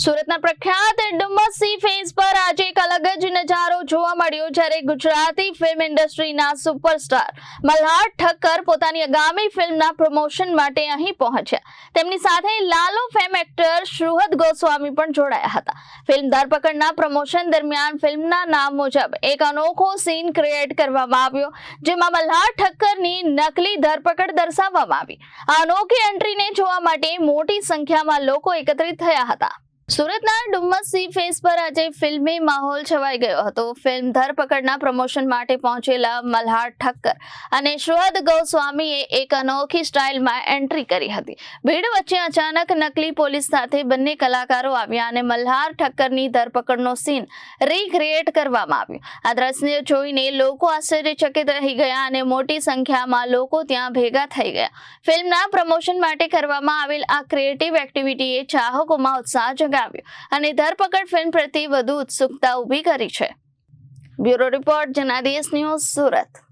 સુરતના પ્રખ્યાત Dumas C face પર આજે એક અલગ જ નજારો જોવા મળ્યો, જ્યારે ગુજરાતી ફિલ્મ ઇન્ડસ્ટ્રીના સુપરસ્ટાર મલ્હાર ઠક્કર પોતાની આગામી ફિલ્મના પ્રમોશન માટે અહીં પહોંચ્યા. તેમની સાથે લાલો ફેમ એક્ટર સુહૃદ ગોસ્વામી પણ જોડાયા હતા. ફિલ્મ ધરપકડના પ્રમોશન દરમિયાન ફિલ્મના નામ મુજબ એક અનોખો સીન ક્રિએટ કરવામાં આવ્યો, જેમાં મલ્હાર ઠક્કરની નકલી ધરપકડ દર્શાવવામાં આવી. આ અનોખી એન્ટ્રીને જોવા માટે મોટી સંખ્યામાં લોકો એકત્રિત થયા હતા. સુરતના ડુમ્મસ સી ફેસ પર આજે ફિલ્મી માહોલ છવાઈ ગયો હતો. ફિલ્મ ધરપકડના પ્રમોશન માટે પહોંચેલા મલ્હાર ઠક્કર અને સુહૃદ ગોસ્વામીએ એક અનોખી સ્ટાઇલમાં એન્ટ્રી કરી હતી. ભીડ વચ્ચે અચાનક નકલી પોલીસ સાથે બંને કલાકારો આવ્યા અને મલ્હાર ઠક્કરની ધરપકડનો સીન રીક્રિએટ કરવામાં આવ્યો. આ દ્રશ્ય જોઈને લોકો આશ્ચર્યચકિત રહી ગયા અને મોટી સંખ્યામાં લોકો ત્યાં ભેગા થઈ ગયા. ફિલ્મના પ્રમોશન માટે કરવામાં આવેલ આ ક્રિએટિવ એક્ટિવિટીએ ચાહકોમાં ઉત્સાહ અને ધરપકડ ફિલ્મ પ્રત્યે વધુ ઉત્સુકતા ઊભી કરી છે. Bureau report, Janadesh news, Surat.